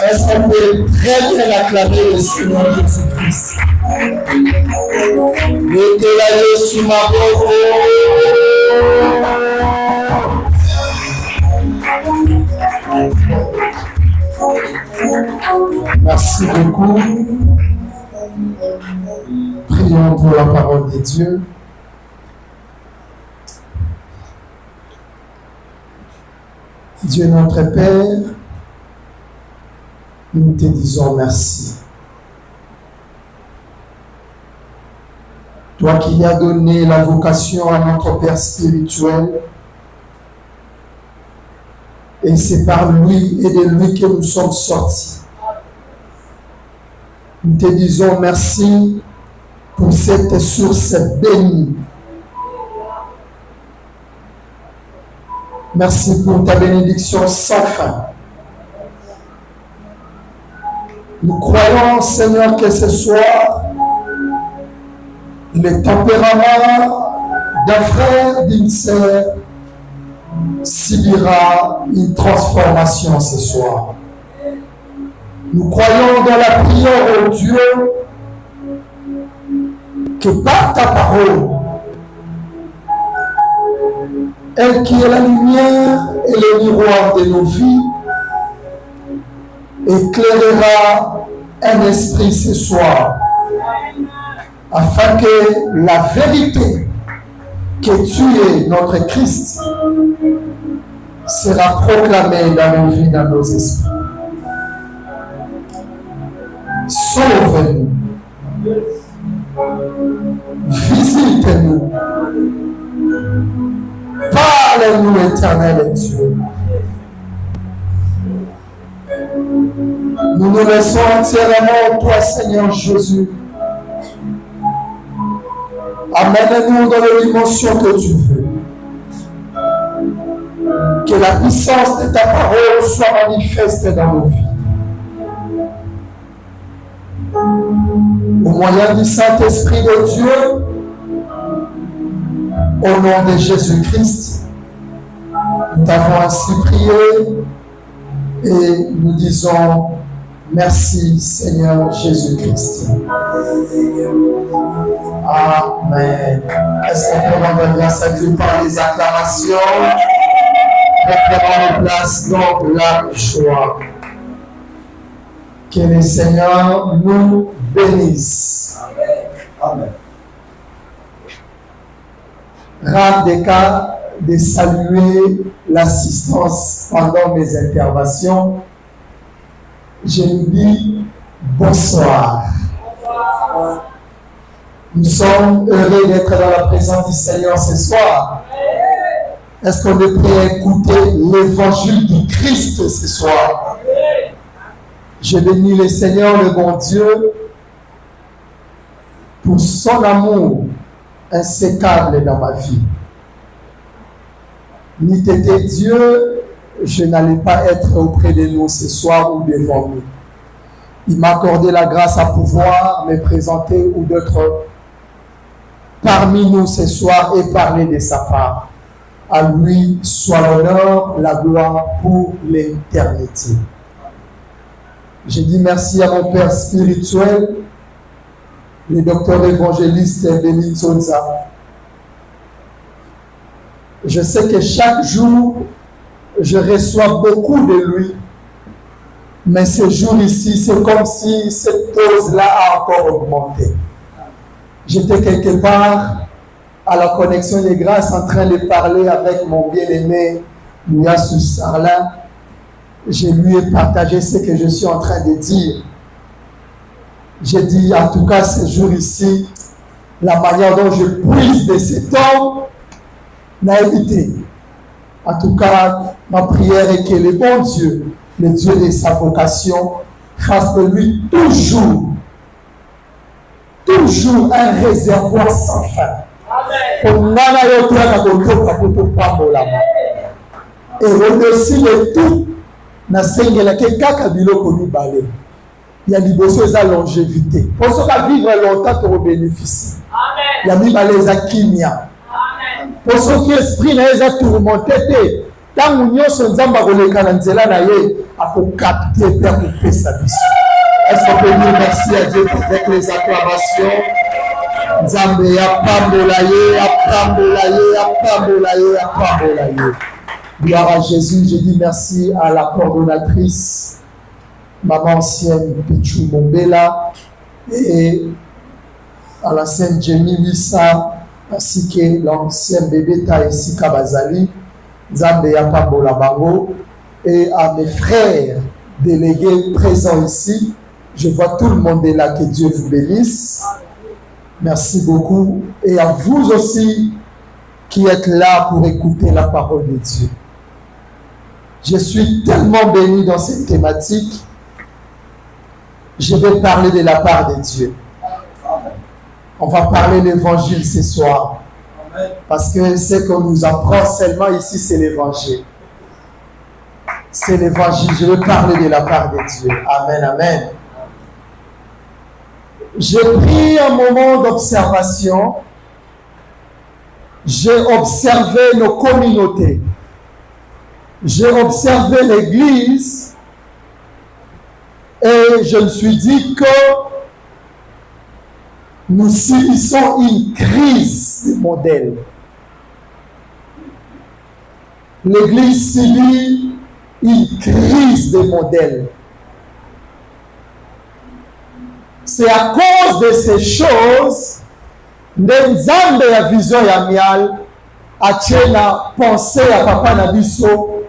Est-ce qu'on peut très bien acclamer le Seigneur Jésus-Christ? Mettez la main sur ma peau. Merci beaucoup. Prions pour la parole de Dieu. Dieu notre Père, nous te disons merci. Toi qui as donné la vocation à notre Père spirituel, et c'est par lui et de lui que nous sommes sortis. Nous te disons merci pour cette source bénie. Merci pour ta bénédiction sans fin. Nous croyons, Seigneur, que ce soir, le tempérament d'un frère, d'une sœur, subira une transformation ce soir. Nous croyons dans la prière au Dieu que par ta parole, elle qui est la lumière et le miroir de nos vies, éclairera un esprit ce soir, afin que la vérité que tu es notre Christ sera proclamée dans nos vies, dans nos esprits. Sauve-nous. Visite-nous. Parle-nous, éternel Dieu. Nous nous laissons entièrement en toi, Seigneur Jésus. Amène-nous dans les dimensions que tu veux. Que la puissance de ta parole soit manifeste dans nos vies. Au moyen du Saint-Esprit de Dieu, au nom de Jésus-Christ, nous t'avons ainsi prié et nous disons merci Seigneur Jésus-Christ. Amen. Est-ce qu'on peut rendre grâce à Dieu par les acclamations? Reprenons nos places dans la joie. Que le Seigneur nous bénisse. Amen. Rare des cas de saluer l'assistance pendant mes interventions. Je vous dis bonsoir. Nous sommes heureux d'être dans la présence du Seigneur ce soir. Est-ce qu'on est prêt à écouter l'évangile du Christ ce soir? Je bénis le Seigneur, le bon Dieu, pour son amour insécable dans ma vie. N'eût été Dieu, je n'allais pas être auprès de nous ce soir ou devant nous. Il m'a accordé la grâce à pouvoir me présenter ou d'être parmi nous ce soir et parler de sa part. À lui soit l'honneur, la gloire pour l'éternité. Je dis merci à mon Père spirituel, le docteur évangéliste Denis Zonza. Je sais que chaque jour, je reçois beaucoup de lui. Mais ce jour ici, c'est comme si cette dose-là a encore augmenté. J'étais quelque part à la connexion des grâces en train de parler avec mon bien-aimé Mouyassou Sarlin. Je lui ai partagé ce que je suis en train de dire. J'ai dit, en tout cas, ce jour ici, la manière dont je puise de cet homme n'a évité. En tout cas, ma prière est que le bon Dieu, le Dieu de sa vocation, fasse de lui toujours un réservoir sans fin. Et au-dessus de tout, il y a des choses à longévité. Pour ceux qui vivent longtemps, pour bénéficier. Il y a des choses à kimia. Pour ceux qui esprit n'a pas tourmenté, Tant nyonso nzambe akoleka na nzela na ye akokapte mpe akopesa biso. Est-ce qu'on peut dire merci à Dieu avec les acclamations? Nzambe apambola ye, apambola ye, apambola ye, apambola ye. Gloire à Jésus. Je dis merci à la coordonnatrice, maman ancienne Pichou Mombela, et à la Sainte Jenny Wissa, ainsi que l'ancien bébé Taïsika Bazali, Nzambe apambola bango, et à mes frères délégués présents ici. Je vois tout le monde est là, que Dieu vous bénisse. Merci beaucoup. Et à vous aussi qui êtes là pour écouter la parole de Dieu. Je suis tellement béni dans cette thématique. Je vais parler de la part de Dieu. On va parler de l'évangile ce soir. Parce que ce qu'on nous apprend seulement ici, c'est l'évangile. C'est l'évangile. Je vais parler de la part de Dieu. Amen, amen. J'ai pris un moment d'observation. J'ai observé nos communautés. J'ai observé l'Église. Et je me suis dit que nous subissons une crise de modèle. L'Église subit une crise de modèle. C'est à cause de ces choses que Nzambe ya vision ya mial a pensé à Papa Nabiso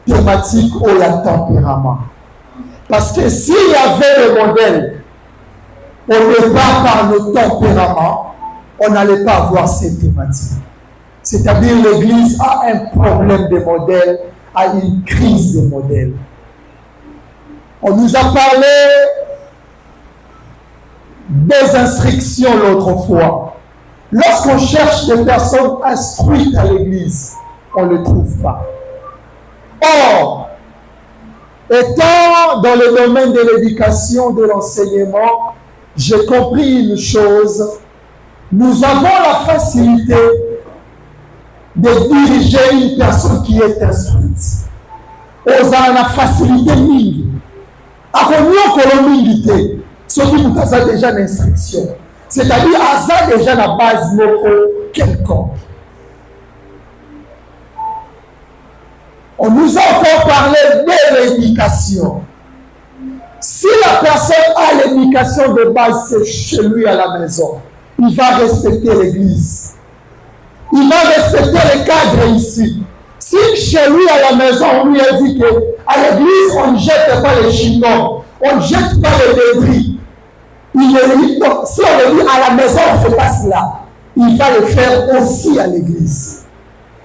thématique ou ya tempérament. Parce que s'il y avait le modèle au départ par le tempérament, on n'allait pas avoir ces thématiques. C'est-à-dire l'Église a un problème de modèle, a une crise de modèle. On nous a parlé des instructions l'autre fois. Lorsqu'on cherche des personnes instruites à l'Église, on ne les trouve pas. Or, étant dans le domaine de l'éducation, de l'enseignement, j'ai compris une chose. Nous avons la facilité de diriger une personne qui est instruite. Nous avons la facilité mingi. Ce qui nous a déjà l'instruction. C'est-à-dire, à déjà la base de quelconque. On nous a encore parlé de l'éducation. Si la personne a l'éducation de base, c'est chez lui à la maison, il va respecter l'église. Il va respecter les cadres ici. Si chez lui à la maison, on lui a dit qu'à l'église, on ne jette pas les chinois, on ne jette pas les débris. Il dit, donc, si on le dit à la maison, on ne fait pas cela. Il va le faire aussi à l'église.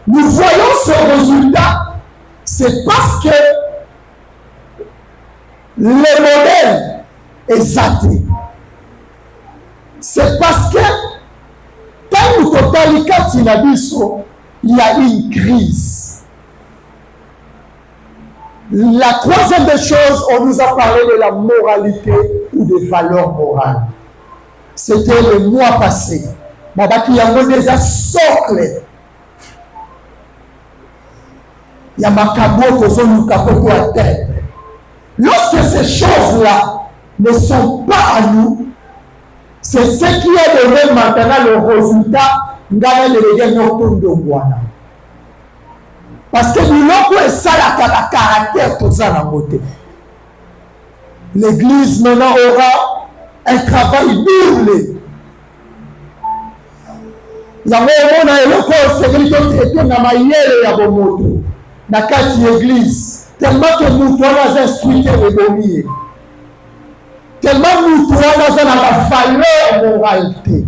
Nous voyons ce résultat, c'est parce que le modèle est zaté. C'est parce que tant que totalika tinabiso, il y a une crise. La troisième des choses, on nous a parlé de la moralité ou des valeurs morales. C'était le mois passé. Babaki yango déjà socle. Il y a makabo kozoluka poko à tête. Lorsque ces choses-là ne sont pas à nous, c'est ce qui a donné maintenant le résultat ngana le ngana. Parce que nous n'avons ça la caractère tout ça dans côté. L'église maintenant aura un travail double. Il y a un moment où il y a traité dans ma yelle ya bomoto na kati l'église tellement que nous devons instruire les domiers. Tellement nous devons dans la valeur moralité.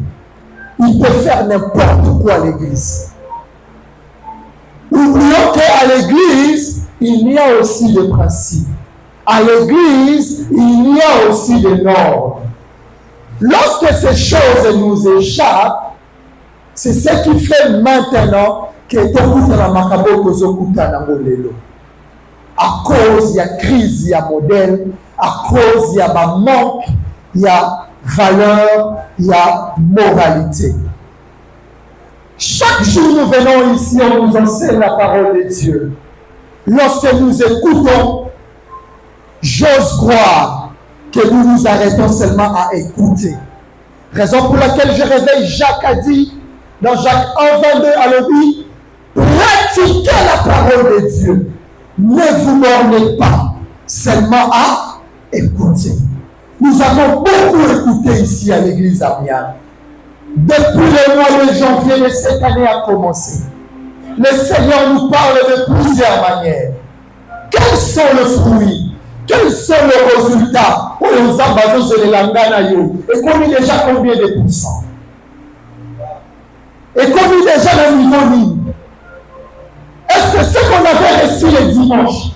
Il peut faire n'importe quoi à l'église. Oublions qu'à l'église, il y a aussi des principes. À l'église, il y a aussi des normes. Lorsque ces choses nous échappent, c'est ce qui fait maintenant que à cause il y a crise, il y a modèle, à cause il y a manque, il y a valeur, il y a moralité. Chaque jour, nous venons ici, on nous enseigne la parole de Dieu. Lorsque nous écoutons, j'ose croire que nous nous arrêtons seulement à écouter. Raison pour laquelle je réveille Jacques a dit, dans Jacques 1:22, à l'obéi, pratiquez la parole de Dieu. Ne vous bornez pas seulement à écouter. Nous avons beaucoup écouté ici à l'église Amiens. Depuis le mois de janvier de cette année a commencé. Le Seigneur nous parle de plusieurs manières. Quels sont les fruits? Quels sont les résultats? Et combien déjà combien de pourcents? Et combien déjà le niveau ligne? Est-ce que ce qu'on avait reçu le dimanche,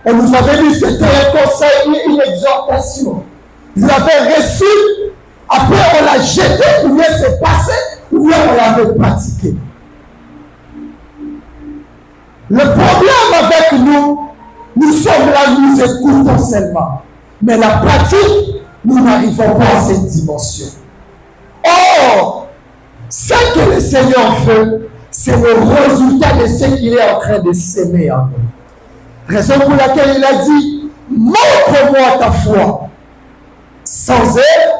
on nous avait dit c'était un conseil, une exhortation. Vous l'avez reçu, après on l'a jeté, ou bien c'est passé, ou bien on l'avait pratiqué. Le problème avec nous, nous sommes là, nous écoutons seulement. Mais la pratique, nous n'arrivons pas à cette dimension. Or, ce que le Seigneur veut, c'est le résultat de ce qu'il est en train de s'aimer en nous. Raison pour laquelle il a dit, montre-moi ta foi. Sans elle,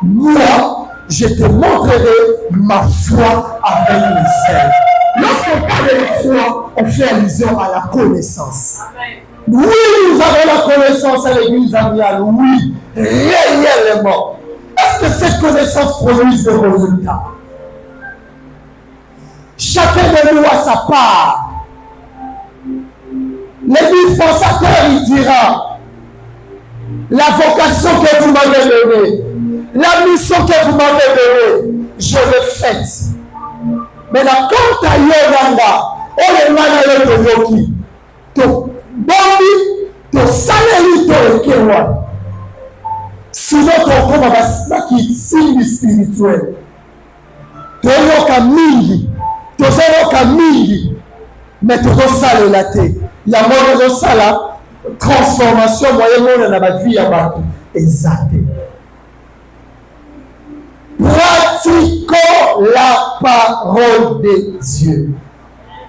moi, je te montrerai ma foi avec mes ailes. Lorsqu'on parle de foi, on fait allusion à la connaissance. Amen. Oui, nous avons la connaissance à l'église Amiens. Oui, réellement. Est-ce que cette connaissance produit des résultats? Chacun de nous a sa part. Le dispensateur, il dira, la vocation que vous m'avez donnée, la mission que vous m'avez donnée, je l'ai faite. Maintenant, quand tu as Yolanda, on est mal à l'autre, to bombi, to saleli, to ekewa. Sinon, ton corps va qui signe spirituel. To yoka mingi, to yoka mingi, mais to sale la te. Ya mono sala transformation moyenne dans la vie à bâton. Exact. Pratiquons la parole de Dieu.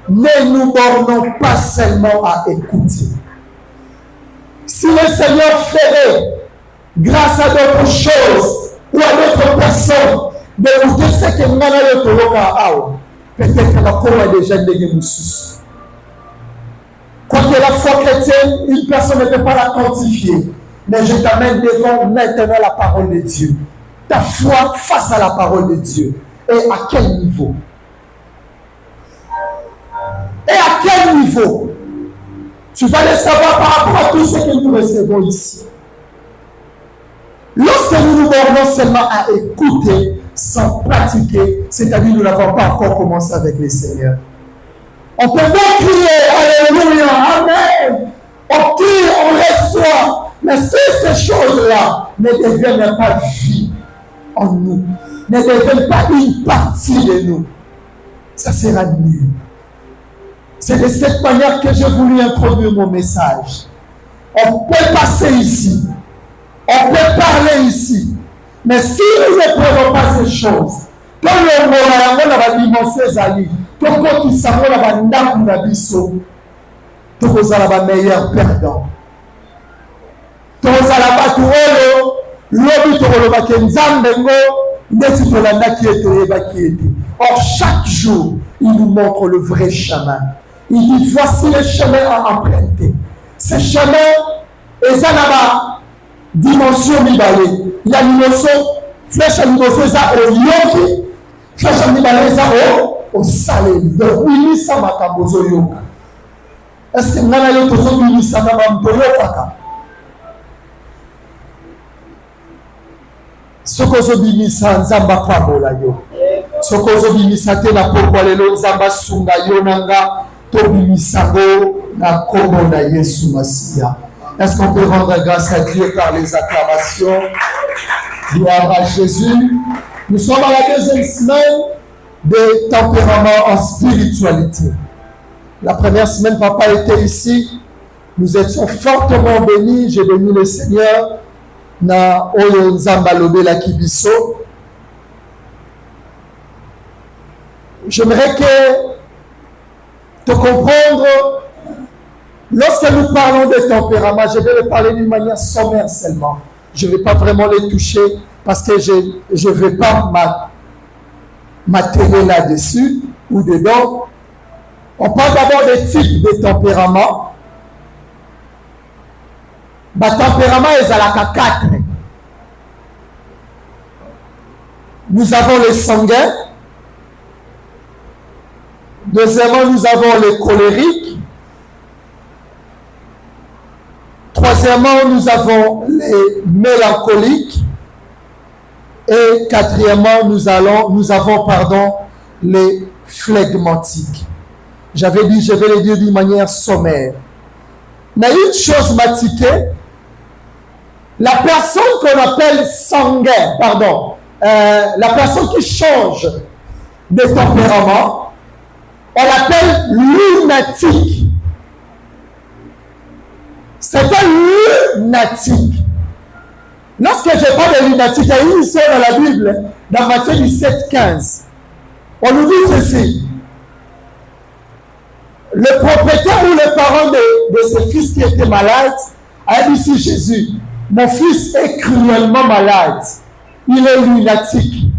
Ne nous bornons pas seulement à écouter. Si le Seigneur ferait, grâce à d'autres choses ou à d'autres personnes, d'écouter ce que nous avons, peut-être que la cour est déjà dégueulasse sous. Quoique la foi chrétienne, une personne ne peut pas la quantifier. Mais je t'amène devant maintenant la parole de Dieu. Ta foi face à la parole de Dieu. Et à quel niveau? Et à quel niveau? Tu vas le savoir par rapport à tout ce que nous recevons ici. Lorsque nous nous bornons seulement à écouter sans pratiquer, c'est-à-dire nous n'avons pas encore commencé avec le Seigneur. On peut donc crier Alléluia, Amen. On crie, on reçoit. Mais si ces choses-là ne deviennent pas vie en nous, ne deviennent pas une partie de nous, ça sera nul. C'est de cette manière que j'ai voulu introduire mon message. On peut passer ici, on peut parler ici, mais si nous ne prenons pas ces choses, quand le monde va dimension Zali, quand il s'en va dans la biso, tout vous allez avoir meilleur perdant. Tout vous allez avoir tout l'objet de le bakenzambengo, n'est-ce pas la qui est. Or chaque jour, il nous montre le vrai chemin. Il dit voici le chemin à emprunter. Ce chemin est à dimension mibale. Il y a une dimension, flèche à dimension ça au yoki, flèche à mibale ça au salé. Donc il y a ça makabozo yoka. Est-ce que nous allons toujours dire ça dans le yoka? Sokozo bimisa nzamba pabola yo. Sokozo bimisa te na pokwa lelo nzamba sunga yo nanga to bimisango na kombo na Yesu Masia. Est-ce qu'on peut rendre grâce à Dieu par les acclamations? Gloire à Jésus. Nous sommes à la deuxième semaine de tempérament en spiritualité. La première semaine, papa était ici. Nous étions fortement bénis. J'ai béni le Seigneur. Na oyo nzamba lobe la kibiso j'aimerais te comprendre, lorsque nous parlons de tempérament, je vais le parler d'une manière sommaire seulement. Je ne vais pas vraiment les toucher parce que je ne vais pas m'atteler là-dessus ou dedans. On parle d'abord des types de tempérament. Tempérament, ils ont 4. Nous avons les sanguins. Deuxièmement, nous avons les colériques. Troisièmement, nous avons les mélancoliques. Et quatrièmement, nous avons les flegmatiques. J'avais dit, je vais les dire d'une manière sommaire. Mais une chose m'a tiqué. La personne qu'on appelle sanguin, la personne qui change de tempérament, on l'appelle lunatique. C'est un lunatique. Lorsque je parle de lunatique, il y a une histoire dans la Bible, dans Matthieu 17, 15. On nous dit ceci. Le propriétaire ou les parents de ce fils qui était malade a dit sur Jésus, mon fils est cruellement malade. Il est lunatique.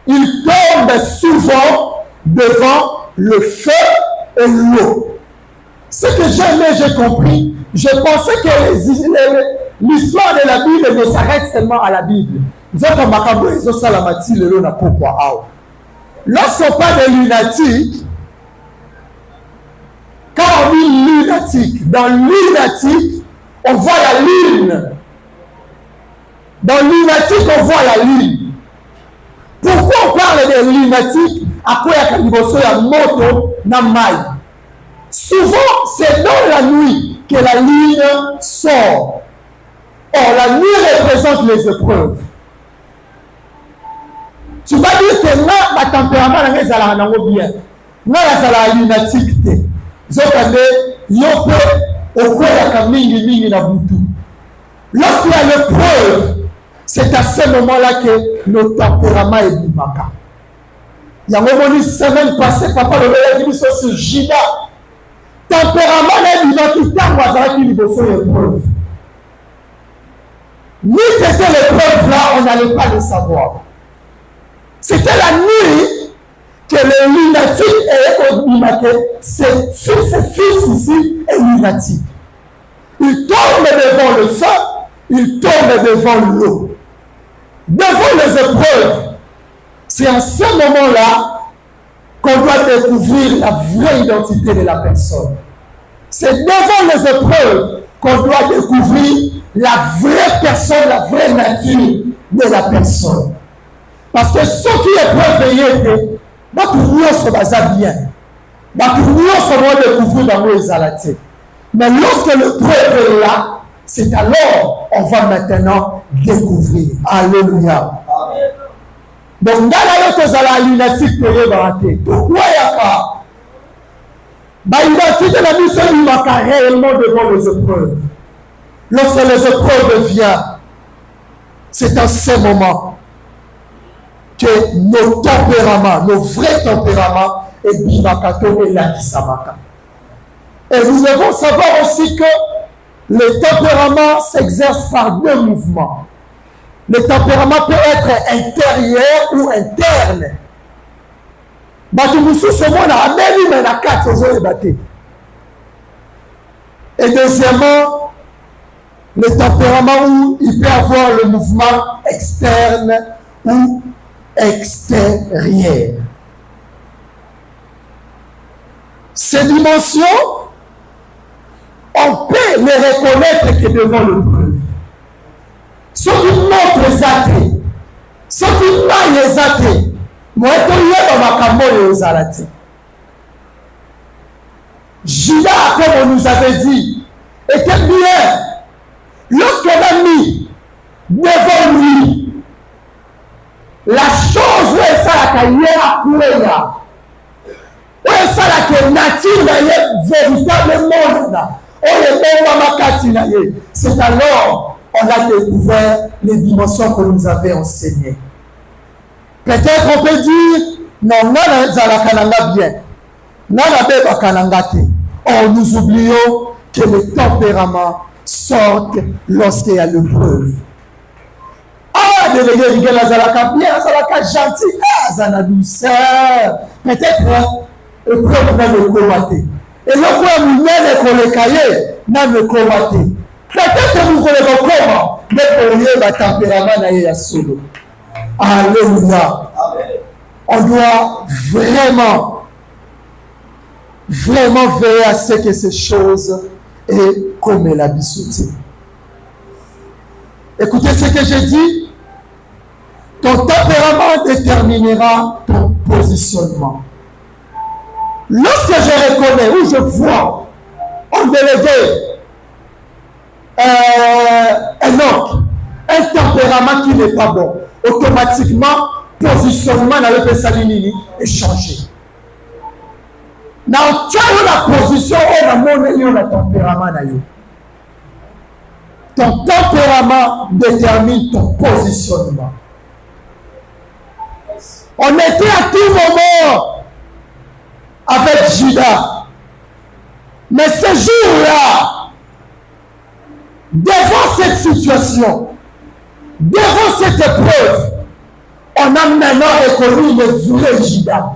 Il tombe souvent devant le feu et l'eau. Ce que j'ai compris, je pensais que l'histoire de la Bible ne s'arrête seulement à la Bible. Lorsqu'on parle de lunatique, quand on dit lunatique, dans lunatique, on voit la lune. Dans lunatique, on voit la lune. Pourquoi on parle de lunatique? À quoi il y a moto na mai. Souvent, c'est dans la nuit que la lune sort. Or, la nuit représente les épreuves. Tu vas dire que là, ma tempérament est bien. Là, c'est la lunatique. Lorsqu'il y a l'épreuve, c'est à ce moment-là que le tempérament est bimaka. Il y a un moment où semaine passée, papa le dit sur Gina. Tempérament est bimaka qui t'a qui l'épreuve. Ni c'était l'épreuve là, on n'allait pas le savoir. C'était la nuit que le lunatique est bimaqué. Ce fils ici est lunatique. Il tombe devant le feu, il tombe devant l'eau. Devant les épreuves, c'est en ce moment-là qu'on doit découvrir la vraie identité de la personne. C'est devant les épreuves qu'on doit découvrir la vraie personne, la vraie nature de la personne. Parce que ce qui est préveillé, tout se base bien. Tout se doit découvrir dans nos exalatés. Mais lorsque le preuve est là, c'est alors on va maintenant découvrir. Alléluia. Donc, dans la lunatique, pourquoi il y a pas l'identité de la mission du Maka réellement devant les épreuves. Lorsque les épreuves viennent, c'est à ce moment que nos tempéraments, nos vrais tempéraments, et Bimakato et Lakisamaka. Et nous devons savoir aussi que le tempérament s'exerce par 2 mouvements. Le tempérament peut être intérieur ou interne. Et deuxièmement, le tempérament où il peut avoir le mouvement externe ou extérieur. Ces dimensions, on peut les reconnaître que devant le preuve. Ce qui montre les athées, ce qui maille les athées, moi, je Judas, comme on nous avait dit, était bien. Lorsqu'on a mis devant lui la chose où est ça la carrière à courir, où est ça la nature véritablement c'est alors on a découvert les dimensions que nous avions enseignées. Peut-être on peut dire Non, nana zalakananga bien. Nana beba kanangate. Or, nous oublions que le tempérament sort lorsqu'il y a l'épreuve. Ah, délégué, il y a la zalaka bien, la zalaka gentil, ah, zana douceur. Peut-être, l'épreuve n'a le combatté. Et le quoi, nous n'avons qu'on les cahiers, n'a le combatté. Peut-être que vous connaissez comment, mais pour lui, le tempérament n'a pas solo. Alléluia. On doit vraiment veiller à ce que ces choses aient comme la bisouté. Écoutez ce que j'ai dit. Ton tempérament déterminera ton positionnement. Lorsque je reconnais ou je vois en délégué un tempérament qui n'est pas bon, automatiquement, positionnement dans le Pessalini est changé. Dans la position, on a mon tempérament. Ton tempérament détermine ton positionnement. On était à tout moment avec Judas. Mais ce jour-là, devant cette situation, devant cette épreuve, on a maintenant reconnu le vrai Judas.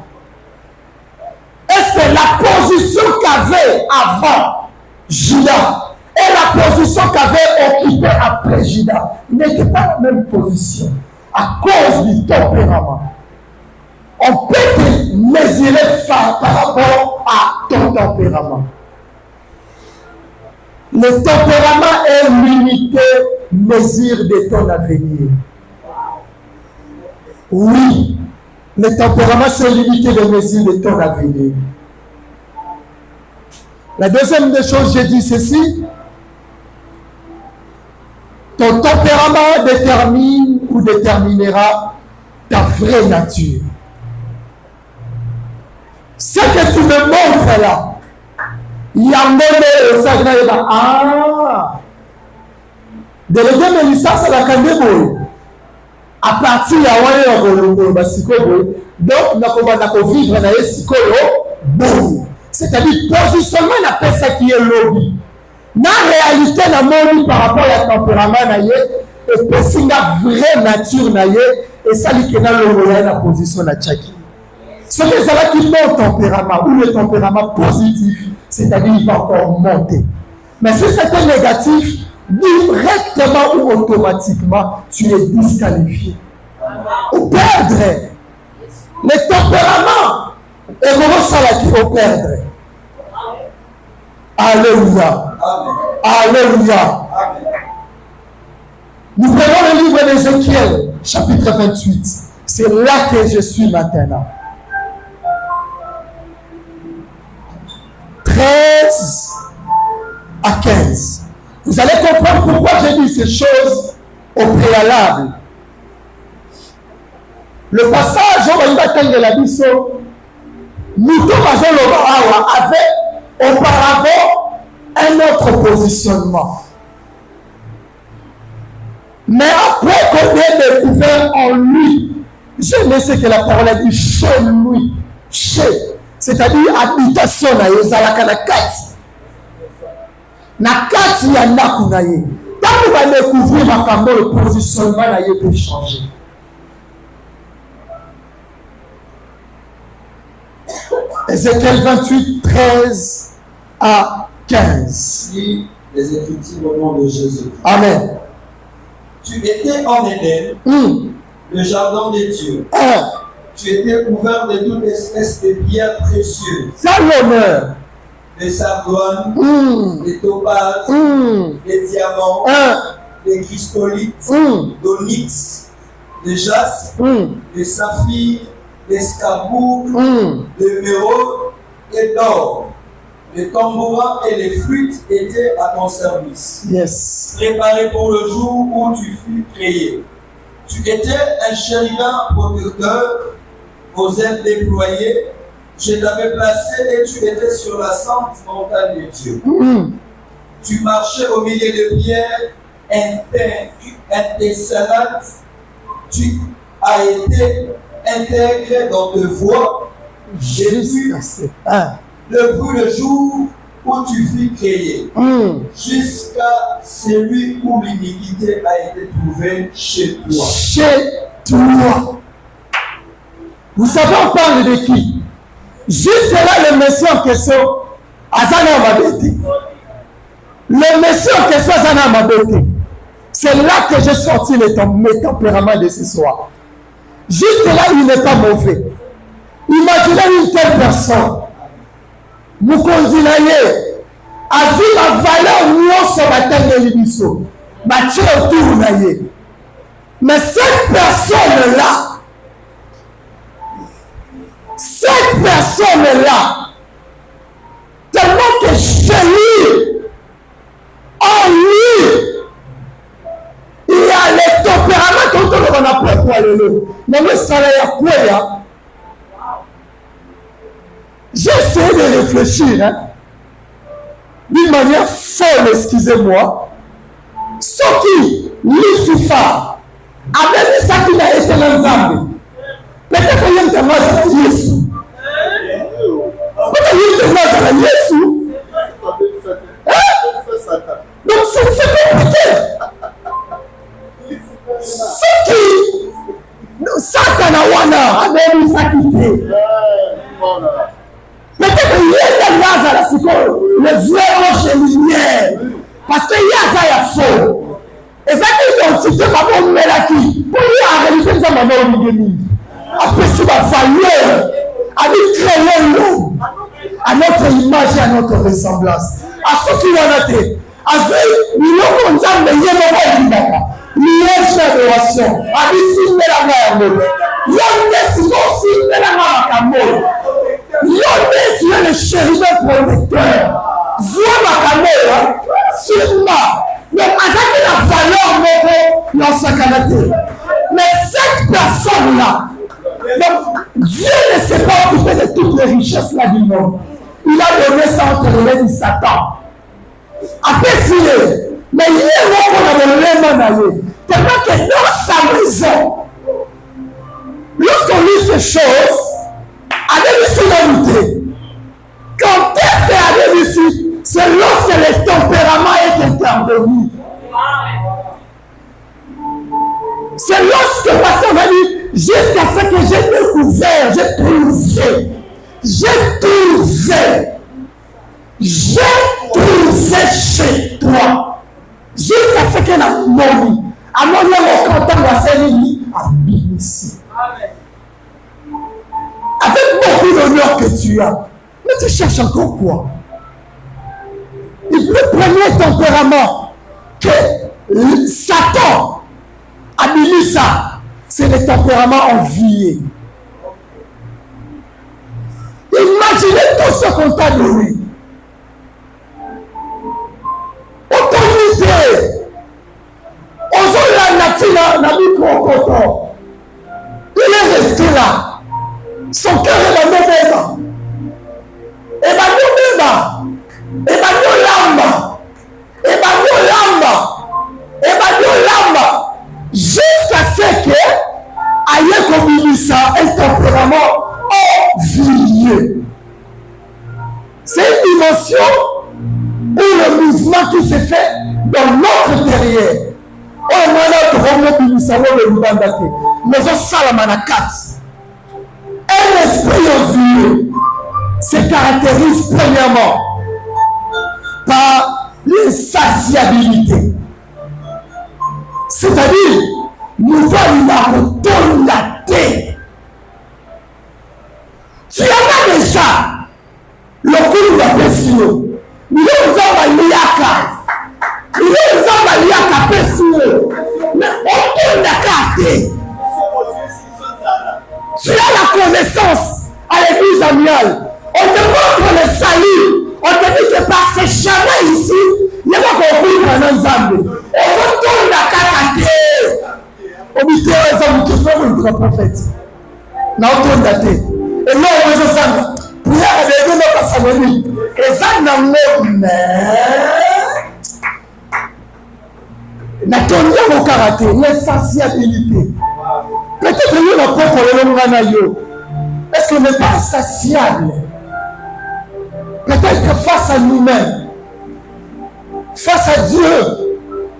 Est-ce que la position qu'avait avant Judas et la position qu'avait occupée après Judas n'était pas la même position à cause du tempérament? On peut te mesurer par rapport à ton tempérament. Le tempérament est l'unité mesure de ton avenir. Oui, le tempérament c'est l'unité de mesure de ton avenir. La deuxième des choses, j'ai dit ceci. Ton tempérament détermine ou déterminera ta vraie nature. Ce que tu me montres là, il y a un moment ah, délégué Mélissa, c'est la candéboule. À partir de là, donc, on va vivre dans le c'est-à-dire, positionnement, on appelle ça qui est lobby. Dans la réalité, dans le monde, par rapport à tempérament, et puis la vraie nature, et ça, c'est la position de Tchaki. Ce que ça qui monte tempérament, ou le tempérament positif, c'est-à-dire il va encore monter. Mais si c'était négatif, directement ou automatiquement, tu es disqualifié. Ou perdre. Le tempérament, et comment ça là qui va perdre? Alléluia. Alléluia. Nous prenons le livre d'Ézéchiel, chapitre 28. C'est là que je suis maintenant. 13 à 15. Vous allez comprendre pourquoi j'ai dit ces choses au préalable. Le passage au Baïbakan de la Bisso, Mouton Mazolo avait auparavant un autre positionnement. Mais après qu'on ait découvert en lui, je ne sais que la parole a dit chez lui, c'est-à-dire habitation na yezalaka na kati. Na kati ya ndaku na ye. Tant va découvrir makambo le positionnement na ye peut changer. Ézéchiel 28, 13 à 15. Les Écritures au nom de Jésus. Amen. Tu étais en Éden, le jardin de Dieu. Tu étais couvert de toute espèce de pierres précieuses. Ça l'honneur. Des sardoines, des topazes, des diamants, des chrysolites, d'onyx, des jaspe, des saphirs, des scarbourgs, des méros et d'or. Les tambourins et les flûtes étaient à ton service. Yes. Préparés pour le jour où tu fus créé. Tu étais un chérubin protecteur, aux ailes déployées. Je t'avais placé et tu étais sur la sainte montagne de Dieu. Tu marchais au milieu de pierres intessélantes. Tu as été intègre dans tes voies Jusqu'à ce depuis le jour où tu fus créé, jusqu'à celui où l'iniquité a été trouvée chez toi. Chez toi. Vous savez, on parle de qui? Juste là, le monsieur en question, Azana Mabete. Le monsieur en question, Azana Mabete. C'est là que j'ai sorti mes tempéraments de ce soir. Juste là, il n'est pas mauvais. Imaginez une telle personne. Vous continuez. Azi ma valeur nyonso batanga libiso. Mathieu autour naye. Mais cette personne-là, tellement que chez lui, en lui, il y a les tempéraments dont on a pris pour aller. Mais le salaire quoi là? J'ai essayé de réfléchir, hein, d'une manière folle, excusez-moi. Ce qui, Lucifer, a même ça qu'il a été l'ensemble. Peut-être qu'il y a une témoignage à Jésus. Peut-être qu'il y a une témoignage à Jésus. Donc c'est compliqué. Ce qui, Satana wana, a même ça quitté. Peut-être qu'il y a des gaz à la seconde, le vrai roche de lumière. Parce qu'il y a ça, il y a faux. Et ça qui est identité, ma bonne mélaki. Pour lui, en réalité, nous avons un homme. Après, c'est ma valeur. À lui créer l'homme. À notre image et à notre ressemblance. À ceux qui l'ont été. À ceux qui l'ont condamné, il y a un homme. Il y a une adoration. À lui, filmer la main. Il y a une décision, filmer la main. L'homme, tu es le chérubin protecteur. Vois ma caméra, filme-moi. Mais avec la valeur dans sa qualité. Mais cette personne-là, Dieu ne s'est pas occupé de toutes les richesses là du monde. Il a donné ça entre les mains de Satan. Après, mais il est là qu'on a donné les mains. Tellement que dans sa maison, lorsqu'on lit ces choses, avec l'unité. Quand est-ce qu'elle est ici? C'est lorsque le tempérament est intervenu. C'est lorsque le pasteur m'a dit, jusqu'à ce que j'ai découvert, j'ai trouvé chez toi. Jusqu'à ce qu'elle a moni. À mon nom, au canton, à Saint-Denis, à Binici. Avec beaucoup d'honneur que tu as. Mais tu cherches encore quoi? Le premier tempérament que Satan a mis ça, c'est le tempérament envié. Imaginez tout ce qu'on t'a donné. Autorité. Osons la nature, la micro-coton. Il est resté là. Son cœur est dans nos jusqu'à ce que aille comme ça un tempérament envieux. C'est une dimension où le mouvement qui se fait dans notre intérieur. On un esprit envieux se caractérise premièrement par l'insatiabilité. C'est-à-dire, nous devons la tête. Tu as déjà le coup de la pression. Nous avons l'IACA. Nous avons l'IACA pression. Mais on tourne la carte. Tu as la connaissance à l'église amiale. On te montre le salut. On te dit que par ce chemin ici, il n'y a pas compris dans un Zambie. On retourne la carte. On dit que les hommes qui font le prophète. On retourne la tête. Et là, on va se faire. Prière avec nous, parce que nous et ça, n'a pas mon caractère, l'insatiabilité. Peut-être que nous avons est-ce qu'on n'est pas insatiable? Peut-être face à nous-mêmes, face à Dieu,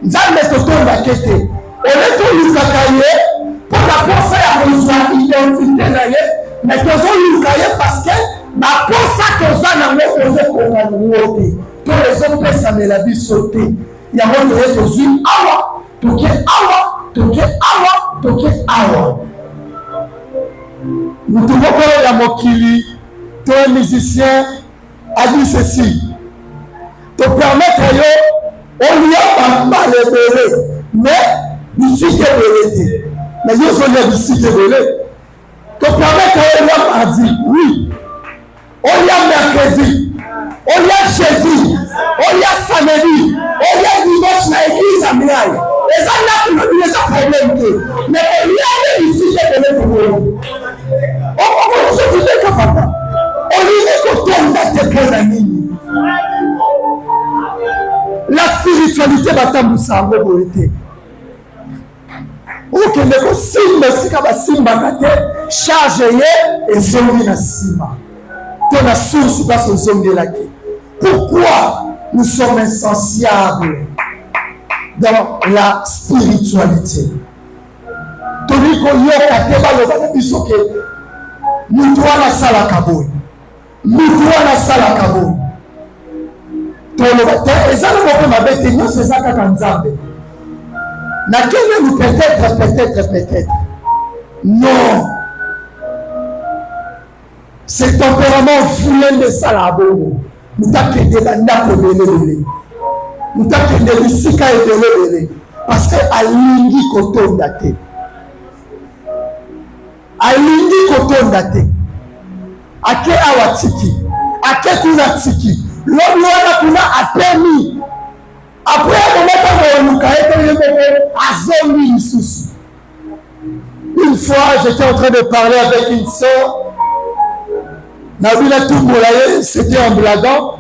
nous avons été on est tous les pour la pensée à notre identité, mais nous sommes parce que la pensée que nous avons tous les hommes peuvent s'amener la vie sauter. Il y a un moment où nous sommes awa, toke awa. Nous devons voir la mokili, tous les musiciens a dit ceci. Te permettre on lui a pas les mais nous sommes belé. Mais nous sommes belé. Te permettre on lui a mardi, oui. On lui a mercredi, on lui a jeudi, on lui a samedi, on lui a dimanche dans l'église à Miaï. Et ça n'a plus de problème. Mais on lui a dit ici belé pour nous. On se dit que papa. On lui dit que ton amis. La spiritualité va t'emboussar en beauté. Ok, mais quand Simba, si tu as Simba, charge et zongi na Simba. Ton la source passe au zongi là. Pourquoi nous sommes insociables dans la spiritualité? Toni ko yo kateba lo bana biso ke mutu wana sala kaboy. Mutu wana sala kaboy. Ezana moko mabete nyonso eza kaka nzambe. Na kene nous peut-être. Non. Ce tempérament violent de salabo. Nous t'akkende bandako belebele. Nous t'akkende bisika ebelebele. Parce que alingi kotonda te. Alingi kotonda te. Ake awatiki. Ake kuna tiki. L'homme a permis. Après un moment, une fois, j'étais en train de parler avec une soeur. Nabila Toumoulaye, c'était en blaguant.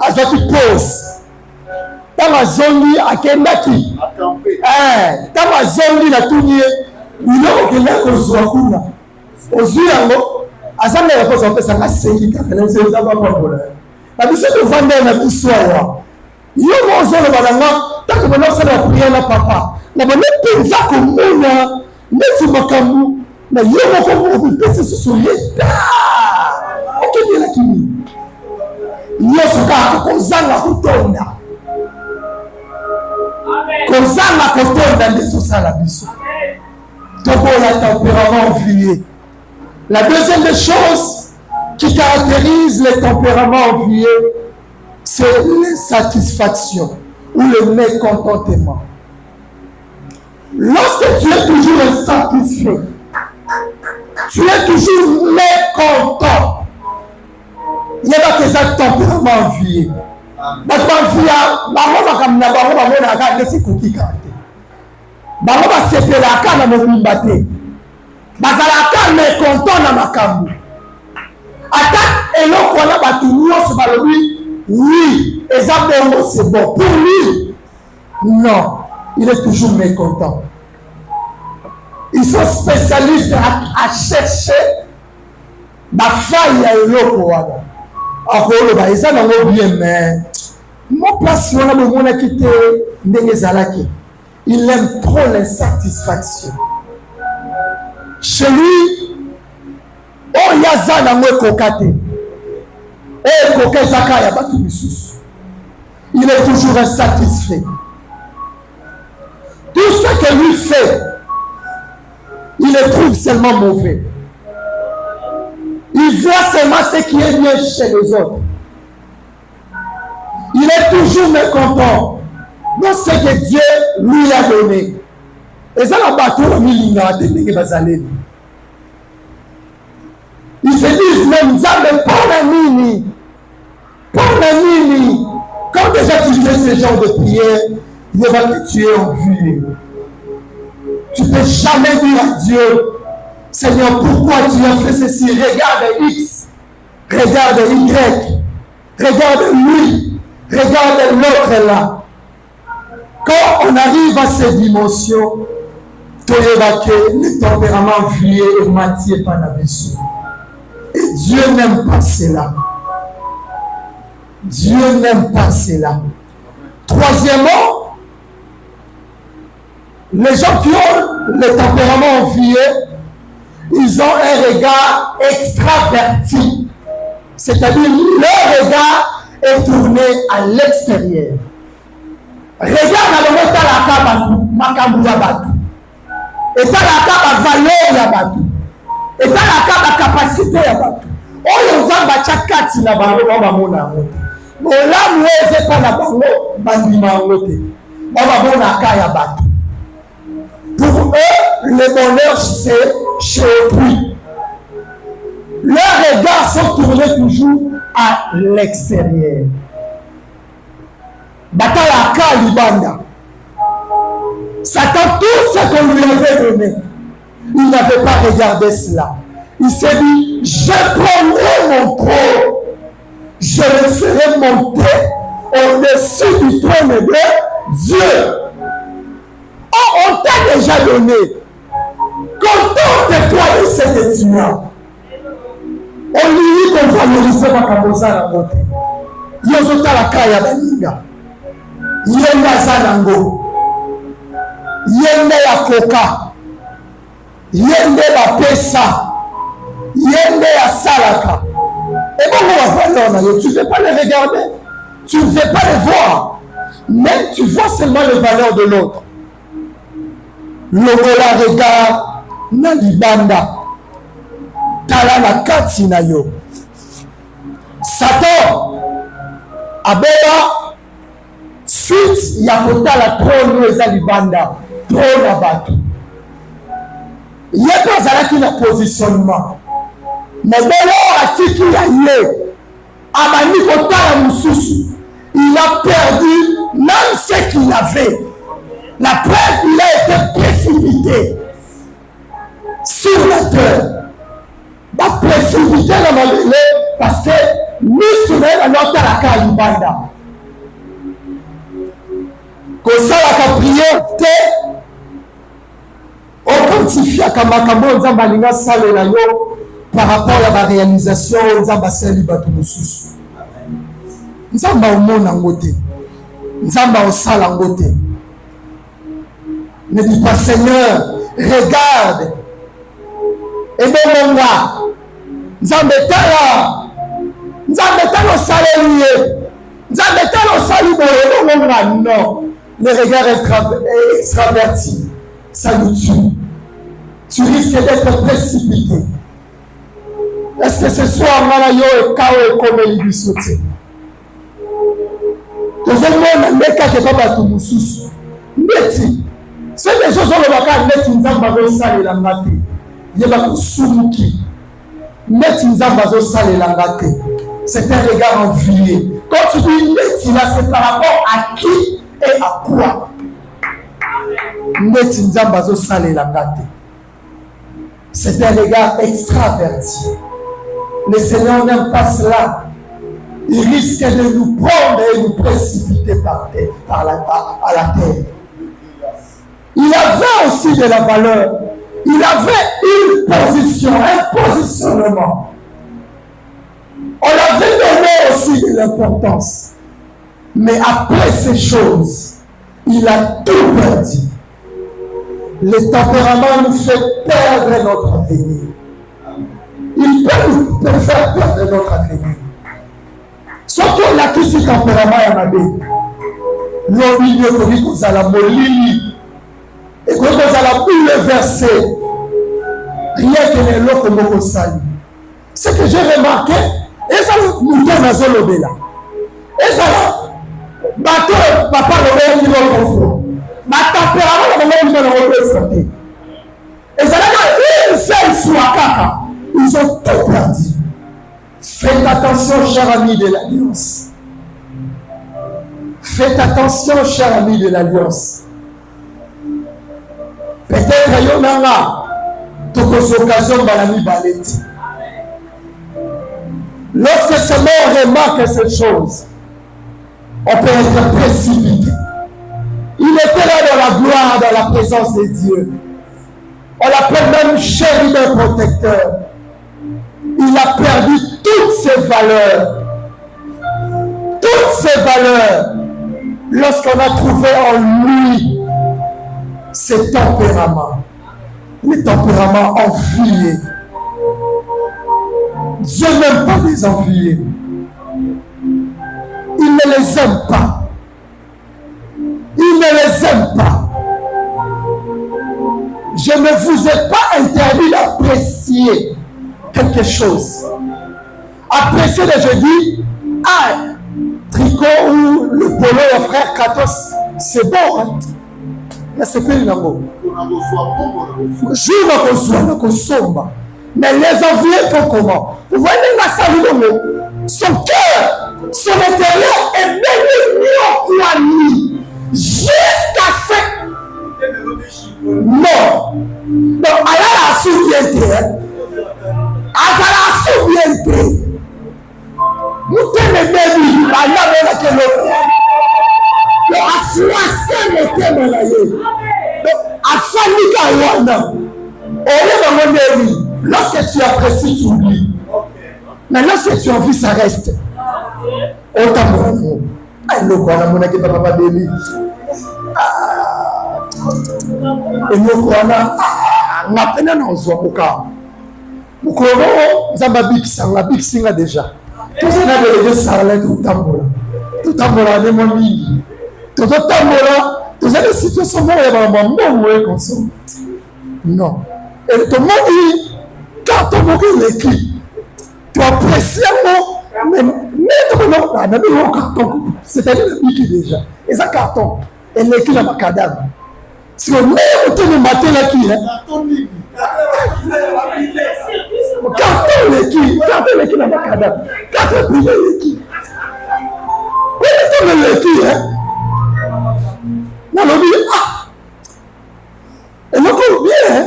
Elle a dit pause. Dans ma zone, à Kendaki. Dans ma zone, la Tounie, il a aucun lien aux Zouakouna. Aux Zouango, à ça, il a pas en fait ça. C'est qui t'a fait c'est pas problème. La mission de vendre na biswa yo mo zo le balanga tant que maintenant c'est la prière na papa na bonne penza ko mona neti makambu na yo mo ko mo pese so yeta okende la kimi yo soka ko zanga kutonda ko zanga kutonda ndeso sala biso to la tempérament envié. La deuxième des choses qui caractérise les tempéraments enviés, c'est l'insatisfaction ou le mécontentement. Lorsque tu es toujours insatisfait, tu es toujours mécontent, il y a pas que ça tempérament envié. Attaque et l'on connaît Batounou, oui, et ça c'est bon. Pour lui, non, il est toujours mécontent. Ils sont spécialistes à chercher la faille à l'eau. Alors, ils ont bien, mais mon place, on a besoin de quitter Ndengezalaki. Il aime trop l'insatisfaction. Chez lui, oh yaza na mwe kokate koke zaka ya batu misusu. Il est toujours insatisfait. Tout ce que lui fait, il le trouve seulement mauvais. Il voit seulement ce qui est bien chez les autres. Il est toujours mécontent dans ce que Dieu lui a donné. Et ça la bateau la milinga a donné que bazaleli. Ils se disent même Nzambe pour la nini. Quand déjà tu fais ce genre de prière, il va que tu es en vue. Tu ne peux jamais dire à Dieu, Seigneur, pourquoi tu as fait ceci? Regarde X, regarde Y, regarde lui, regarde l'autre là. Quand on arrive à ces dimensions, le tempérament vieux et matié par la blessure. Et Dieu n'aime pas cela. Dieu n'aime pas cela. Troisièmement, les gens qui ont le tempérament vieux, ils ont un regard extraverti. C'est-à-dire, leur regard est tourné à l'extérieur. Regarde le mot talaka makambu ya batu. Et talaka ba valeur ya batu. Et talaka ba capacité ya batu. Oyo nzamba chakati na bango ba mona ngote. Bola mweze pa na bango bandima ngote. Ba mona ka ya batu. Pour eux, le bonheur c'est chez autrui. Leurs regards sont tournés toujours à l'extérieur. Batalaka Libanda. Satan, tout ce qu'on lui avait donné, il n'avait pas regardé cela. Il s'est dit, je prendrai mon trône, je le ferai monter au-dessus du trône de Dieu. Oh, on t'a déjà donné. Contente-toi de cet étudiant. On lui dit qu'on valorise ma cabosa la montée. Yozota la kaya baninga. Yenda zanango. Yende ya koka. Yende la pesa. Yende ya salaka. Et bon, on va voir là, tu ne veux pas les regarder. Tu ne veux pas les voir. Mais tu vois seulement les valeurs de l'autre. Logola regard na libanda. Tala na kati na yo. Satan abeba suite ya kotala trône eza libanda trône ya bato ye mpe azalaki na positionnement mais belo atiki ya ye abandi kotala mosusu il a perdu même ce qu'il avait. La preuve, il a été précipité sur la terre. Il a précipité dans le délai parce que nous sommes dans notre la libanda. Comme ça, la prière, on quantifie à Kamakambo, Nzambalinga Salela yo par rapport à la réalisation, Nzamba Selibatou Moussous. Nzamba Omona Ngote, Nzamba Osala Ngote. Ne dis pas Seigneur, regarde. Et bien mon gars, Nzambetala Salélié, Nzambetala Saliboye, non. Le regard est extraverti, ça nous tue. Tu risques d'être précipité. Est-ce que ce soir, Malayo et Kao et Komeli du sauté? Tout le monde n'est qu'à ne pas tout moussous. Métis. C'est des choses où on va mettre une zamba au sale et la maté. Il y a pas de soumuki. Mettre une zamba au sale et la maté. C'est un regard envié. Quand tu dis métis là, c'est par rapport à qui et à quoi? Mettre une zamba au sale et la maté. C'est un regard extraverti. Le Seigneur n'aime pas cela. Il risque de nous prendre et nous précipiter à la terre. Il avait aussi de la valeur. Il avait une position, un positionnement. On avait donné aussi de l'importance. Mais après ces choses, il a tout perdu. Le tempérament nous fait perdre notre avenir. Il peut nous faire perdre notre avenir. Sauf qu'on a tout ce tempérament à ma vie. L'homme il y a la molili. Et quand on a bouleversé, rien que les lots comme on salue. Ce que j'ai remarqué, et ça nous donne à Zolobela. Et ça là, bateau, papa le qui l'ont confronté. Ma tempérament, le moment où on peut frapper. Et ça là, une seule fois, caca, ils ont tout perdu. Faites attention, chers amis de l'Alliance. Faites attention, chers amis de l'Alliance. Peut-être qu'il y en a toutes occasions balami baleti. Lorsque ce mort remarque cette chose, on peut être précipité. Il était là dans la gloire, dans la présence de Dieu. On l'appelle même chérubin protecteur. Il a perdu toutes ses valeurs. Toutes ses valeurs. Lorsqu'on a trouvé en lui ses tempéraments. Les tempéraments enviés. Dieu n'aime pas les enviés. Il ne les aime pas. Il ne les aime pas. Je ne vous ai pas interdit d'apprécier quelque chose. Apprécier, je dis, tricot ou le polo, le frère Kratos, c'est bon. Hein? Mais c'est pas une amour. Mais les envieux font comment? Vous voyez la salut son cœur, son intérieur est béni au lui jusqu'à ce. Non. Donc, elle a la souveraineté. Elle a la souveraineté. Nous tenons béni. Elle a la souveraineté. Elle a choisi le thème. Donc, à famille Kawana. Lorsque tu apprécies, tu oublies. Mais lorsque tu envies, ça reste. Autant non. Et tout le monde dit, quand on m'a écrit, tu apprécies un mot, mais c'est-à-dire le bique déjà. Et ça carton, et l'écrit dans ma cadavre. Si on met au temps de matin là qui est, carton l'écrit dans ma cadavre, carton privé l'écrit. Oui, le temps de l'écrit, hein. Non, on dit, et donc on vient, hein.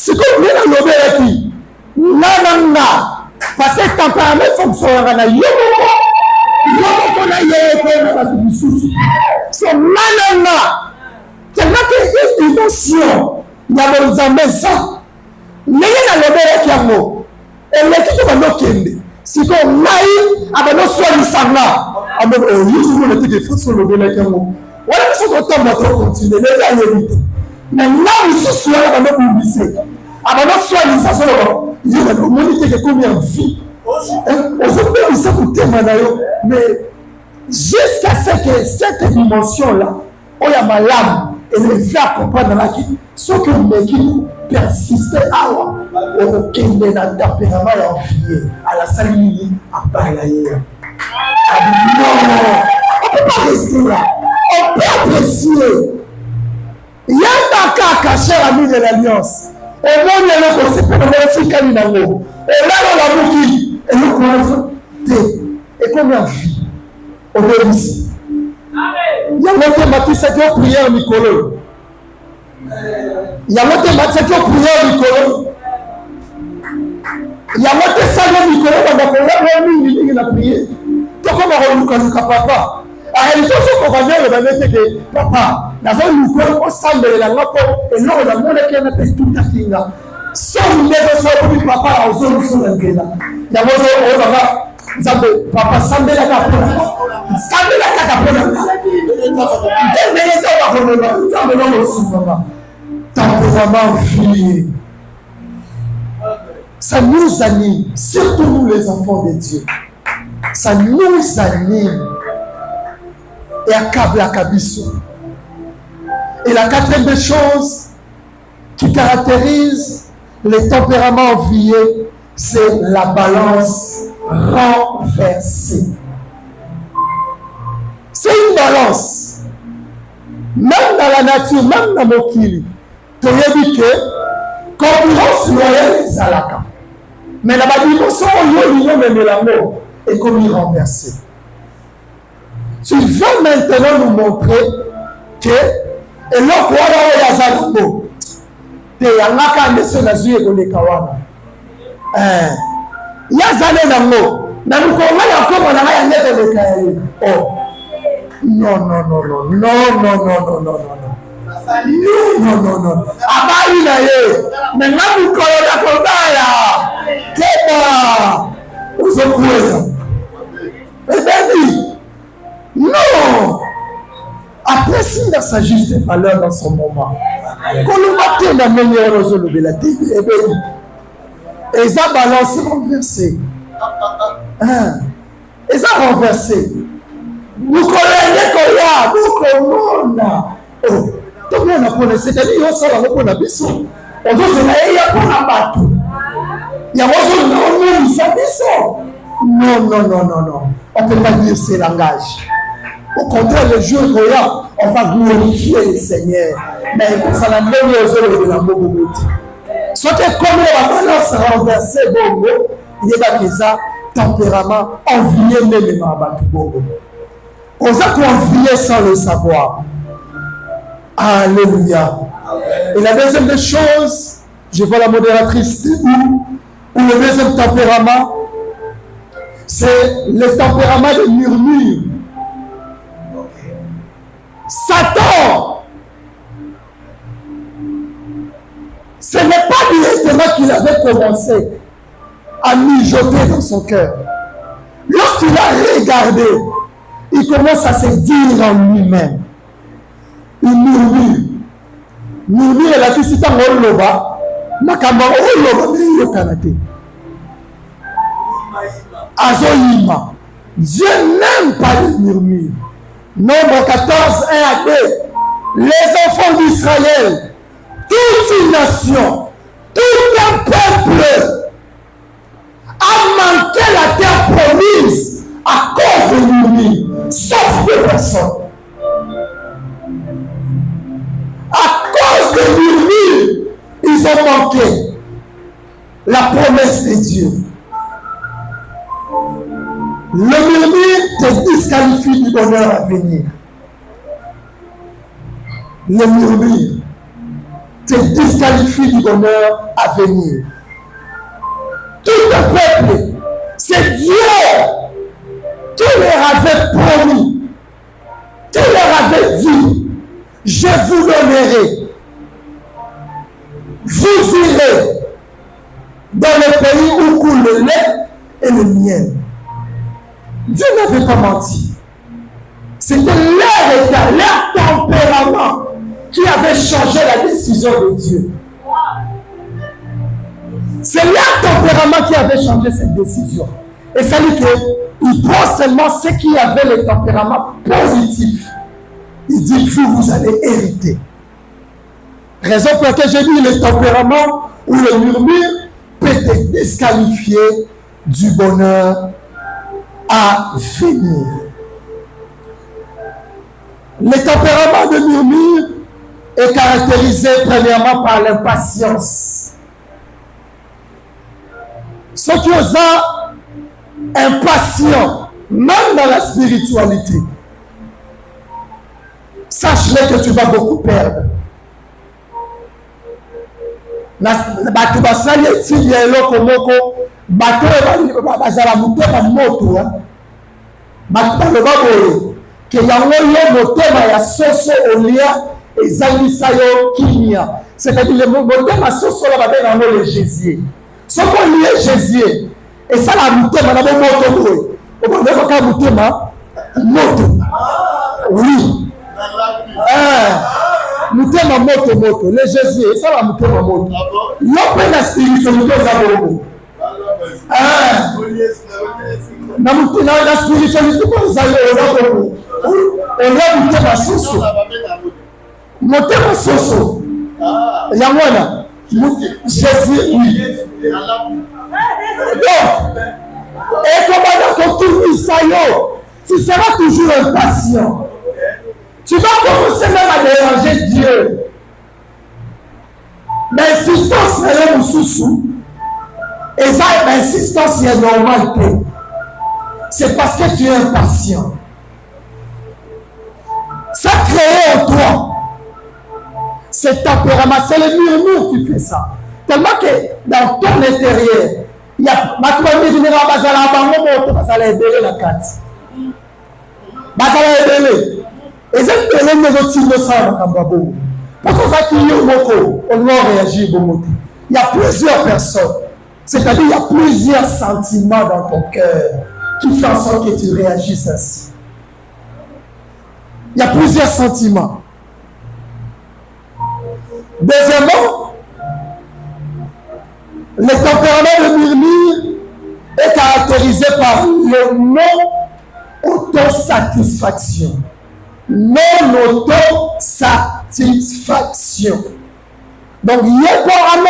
C'est comme bien dans l'obé qui nanana parce que tempérament fonctionne na yo qu'on a yé na bisusu c'est nanana tellement que une émotion na bonzambe ça mais na l'obé qui amo et le qui va no kende c'est comme nai abano swali sanga amo yuzu le qui fait sur l'obé qui amo voilà que son temps va continuer les gars éviter mais là où ce soir on va nous oublier avant soit les assassins il y a une monité qui combien de vie on se peut ça pour témoigner mais jusqu'à ce que cette dimension là on y a ma lame et le faire comprendre là qui ce que mais qui persiste à aucun de la tempérament et envié à la saline à balayer non on peut pas rester là on peut apprécier il y a un cas caché à l'ami de l'alliance. Et moi, il y a un conseil pour le faire comme il a et là, on l'a bouquille. Et nous, on et combien de vie on est ici. Il y a un thématique qui a prié en Nicolo. Il y a un thématique qui a prié en Nicolo. Il y a un thématique Nicolo qui a prié. Donc, on va papa. Il faut qu'on va dire que papa, nous avons ensemble la loco et non la monnaie qui est tout à fait là. Sans nous pour papa aux autres sont là. Il y a papa sambe la capone. Sambe la capone. Tempérament filié. Ça nous anime, surtout nous les enfants de Dieu. Ça nous anime. Et accable la cabisso. Et la quatrième chose qui caractérise les tempéraments enviés, c'est la balance renversée. C'est une balance. Même dans la nature, même dans nos kili, tu as dit que concurrence loyale est à la cap. Mais la dimension où il y a l'amour est comme il renversé. Tu veux maintenant nous montrer que et là quoi là yazalabo te yangaka ndese na zuye ko lekawana yazale nango na lukonga ya komo na ya ndete lekaye oh non Non. Abali na ye. Maintenant vous collez la Keba. Vous êtes quoi? Eh bien, non. Apprécie dans sa juste valeur dans son moment. Quand le matin, la meilleure rose de la télé, eh bien, et ça balance renversé. Et ça renversé. Vous connaissez quoi? Vous connaissez. Tout le monde connaît. C'est-à-dire, il y a ça dans le biso. On doit se dire, il y a pour la bateau. Il y a aussi un monde qui Non. On ne peut pas dire ce langage. Au contraire, le jour où on va glorifier le Seigneur. Mais ça n'a même pas de la bonne. Soit que comme la balance renversée, il y a des tempérament envié même à Batubogo. On a convié sans le savoir. Alléluia. Et la deuxième des choses, je vois la modératrice debout, ou le deuxième tempérament, c'est le tempérament de murmure. Satan, ce n'est pas directement qu'il avait commencé à mijoter dans son cœur. Lorsqu'il a regardé, il commence à se dire en lui-même. Il murmure. Murmure la kisita ngoloba, makamba ngoloba mais yo kanate. Azoyima. Dieu n'aime pas les murmures. Nombre 14, 1 à 2. Les enfants d'Israël, toute une nation, tout un peuple a manqué la terre promise à cause de murmures, sauf 2 personnes. À cause de murmures, ils ont manqué la promesse de Dieu. Le murmure te disqualifie du bonheur à venir. Le murmure te disqualifie du bonheur à venir. Tout le peuple, c'est Dieu qui leur avait promis, qui leur avait dit, je vous donnerai, vous irez dans le pays où coule le lait et le miel. Dieu n'avait pas menti. C'était leur état, leur tempérament qui avait changé la décision de Dieu. C'est leur tempérament qui avait changé cette décision. Et ça dit qu'il prend seulement ceux qui avaient le tempérament positif. Il dit, vous allez hériter. Raison pour laquelle j'ai dit le tempérament ou le murmure peut te disqualifier du bonheur à venir. Le tempérament de murmure est caractérisé premièrement par l'impatience. Ceux qui osent impatients, même dans la spiritualité, sache-le que tu vas beaucoup perdre. Bato basali etili eloko moko bato bazala motema moto bato baloba boye ke yango yo motema ya soso olia ezalisa yo kimia, c'est-à-dire le motema soso la babe yango le gésier soko olie gésier esala motema na moto boye obanda ka motema moto oui mutema moto le Jésus ça va mutema moto l'open la spiritualité za bongo na mutena la spiritualité za bongo on a mutema soso mutema soso ya mwana Jésus oui donc et comment on ça yo tu seras toujours impatient. Tu vas commencer même à déranger Dieu. L'insistance est là sous. Et ça, l'insistance est normale. C'est parce que tu es impatient. Ça crée en toi. C'est tempérament, c'est le murmure qui fait ça. Tellement que dans ton intérieur, il y a et c'est que les autres signes de ça, Pour ça qu'il y a on doit réagir beaucoup. Il y a plusieurs personnes. C'est-à-dire il y a plusieurs sentiments dans ton cœur qui font en sorte que tu réagisses ainsi. Il y a plusieurs sentiments. Deuxièmement, le tempérament de murmure est caractérisé par le non-autosatisfaction. Non-autosatisfaction. Donc, il y a pour un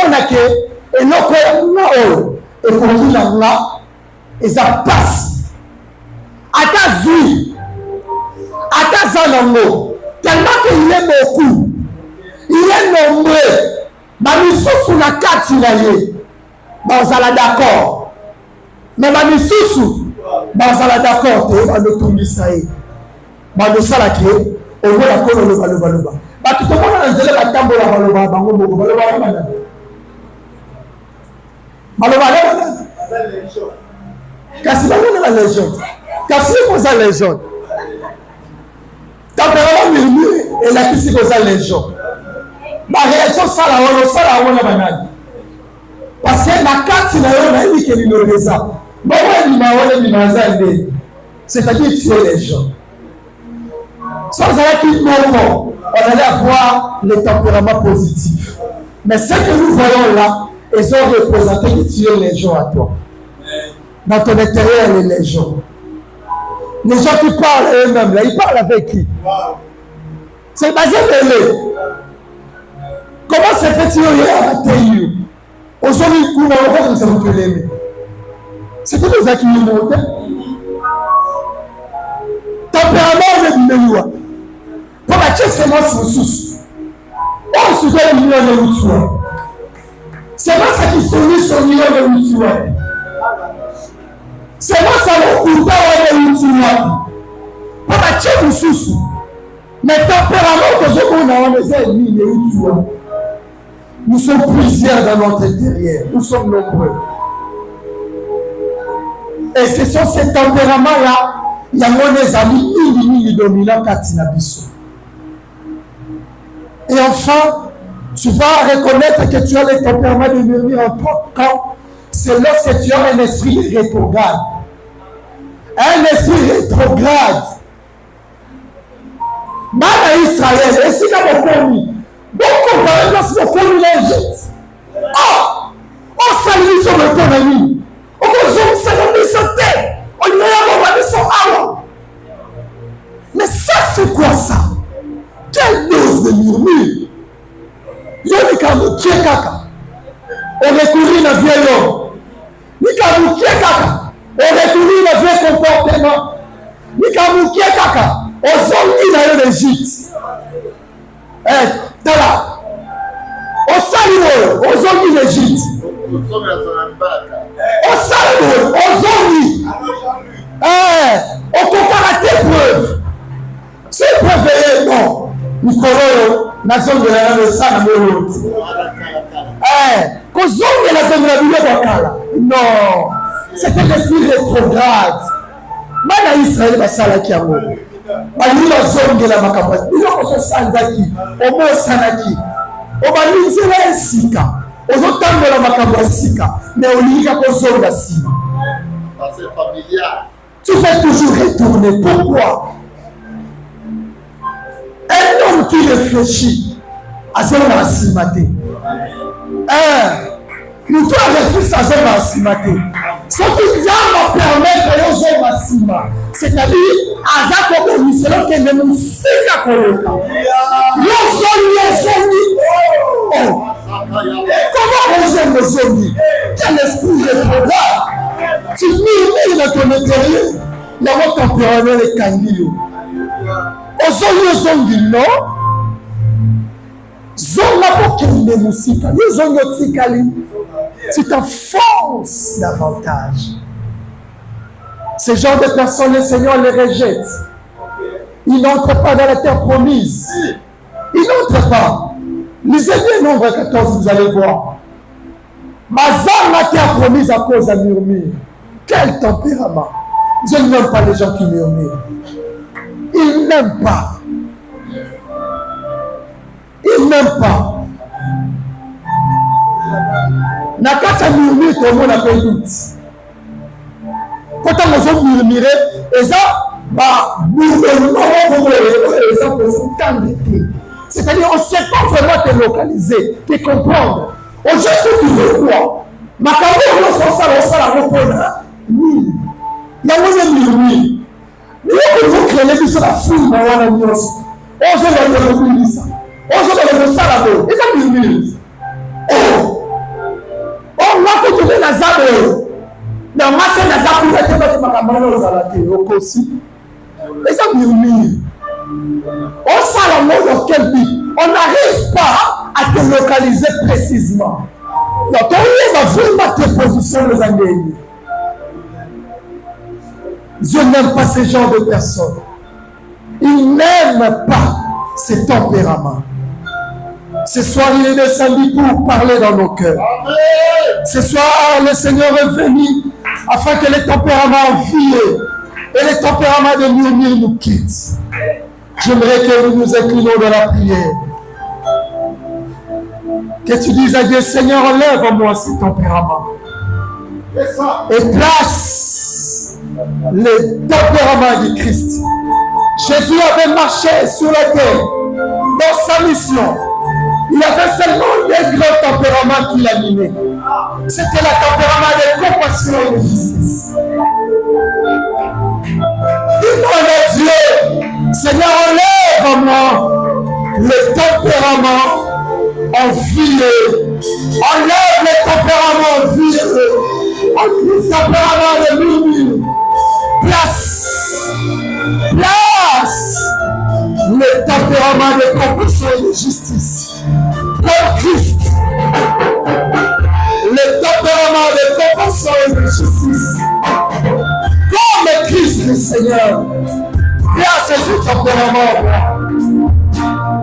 et l'autre, et pour qui là, et ça passe. Atazui, Atazanango, tellement qu'il est beaucoup, il est nombreux, Mamisusu na kati na ye, bazala d'accord. Mais Mamisusu, bazala d'accord, te balotumisa ye, balosala ke, au moins la kono le baloba. Ba tout le monde a nzele batambola baloba bango moko baloba bana. Baloba bana. Kasi bango na légende. Kasi koza légende. Tempérament murmure et la kisi koza légende. Ma réaction sala wana banani. Parce que na kati na yo na yiki linoleza. Bawa ni maone ni mazande. C'est-à-dire tuer les gens. Sans avoir qu'il on allait avoir le tempérament positif. Mais ce que nous voyons là, ils ont représenté que tuer les gens à toi. Dans ton intérieur, les gens. Les gens qui parlent eux-mêmes, là, ils parlent avec qui? C'est basé sur eux. Comment se fait-il à Théo? Aujourd'hui, nous n'avons pas comme ça l'aimer. C'était nous qui nous montaient. Tempérament de Méloua. Pour la tête, c'est moi, c'est sous. On se fait le million de routiers. C'est moi ça qui sourit sur le million de routiers. C'est moi ça le coup de routiers. Pour la tête, c'est sous. Mais tempérament que je connais, on les a mis les routiers. Nous sommes plusieurs dans notre intérieur. Nous sommes nombreux. Et ce sont ces tempéraments-là. Il y a des amis qui dominants Katinabiso. Et enfin, tu vas reconnaître que tu as le tempérament de murmure en quand c'est lorsque tu as un esprit rétrograde. Un esprit rétrograde. Dans Israël, et si nous avons commis, donc comparé lorsque nous avons commis l'Égypte. Oh, on salue sur le ton ami. On consomme ça dans les santé. On y a son avant. Mais ça, c'est quoi ça? Quelle dose de murmure? Il y a des cas de kaka. On recourit à vieux homme. Les cas de kaka. On recourit à vieux comportement. Les cas de kaka. On s'ennuie dans l'Égypte. Dans là. On salue, on s'ennuie l'Égypte. On salue, on s'ennuie. On compare tes preuves. C'est preuve, non. Nicolò, la zone de la salle de l'autre. Cos'è la zone de la Bible? Non, c'était l'esprit rétrograde. Mana Israël va salle qui a mort. Mali la zone de la Macapaz. Il y a aussi Sanzaki, Omo Sanaki. Obalinze la Sika. Ozotambo la Macapaz Sika. Mais on lit qu'à cause de la Sima. C'est familial. Tu fais toujours retourner. Pourquoi? Un homme qui réfléchit à ce moment maté. Nous devons réfléchir à ce moment maté. Ce qui vient permettre aux hommes à Sima, c'est-à-dire à Zakobo, selon que nous nous faisons à Koloka. Comment vous aimez nos amis? Quel esprit de programme? Tu mets dans ton intérieur, il y a votre tempérament de Kandio. Ozongi no zonga pokende musika yezongo tikali tu t'enfonces davantage. Ce genre de personnes, le Seigneur les rejette. Ils n'entrent pas dans la terre promise. Ils n'entrent pas. Lisez bien nombre 14, vous allez voir. Bazar la terre promise à cause d'un murmure. Quel tempérament. Je n'aime pas les gens qui murmurent. Ils n'aiment pas. Ils il n'aime pas. Nakata murmure, tout le monde a pas de doute. Quand on a murmuré, et ça, c'est-à-dire, on ne sait pas vraiment te localiser, te comprendre. Au juste tu veux quoi? Ma carrière, on s'en la reconnaître. Il y a un murmure. Mais vous créez que c'est la foule, mais on a mis aussi. On se va le murmure ça. On se va le salado. Et ça murmure. Oh! On va continuer la zabe. Non, moi c'est la zabe pour être battu ma camarade aux alatés. Au aussi. Et ça murmure. On sait la mot dans quel but. On n'arrive pas à te localiser précisément. Donc, on va vraiment te positionner les années. Dieu n'aime pas ce genre de personnes. Il n'aime pas ces tempéraments. Ce soir, il est descendu pour parler dans nos cœurs. Ce soir, le Seigneur est venu afin que les tempéraments enviés et les tempéraments de murmure nous quittent. J'aimerais que nous nous inclinions dans la prière. Que tu dises à Dieu, Seigneur, enlève en moi ces tempéraments. Et place les tempéraments du Christ. Jésus avait marché sur la terre dans sa mission. Il avait seulement des grands tempéraments qui l'animaient. C'était le tempérament de compassion et de justice. Demande à Dieu, Seigneur, enlève en moi le tempérament envieux. Enlève le tempérament envieux. Le tempérament de murmure. Place le tempérament de compassion et de justice. Comme Christ. Le tempérament de compassion et de justice. Comme Christ le Seigneur. Place ce tempérament en moi.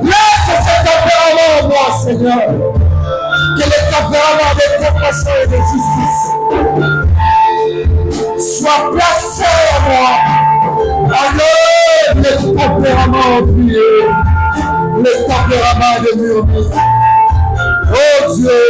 Place ce tempérament en moi, Seigneur. Que le tempérament de compassion et de justice soit placé en moi. Enlève le tempérament envieux, le tempérament de murmure. Oh Dieu,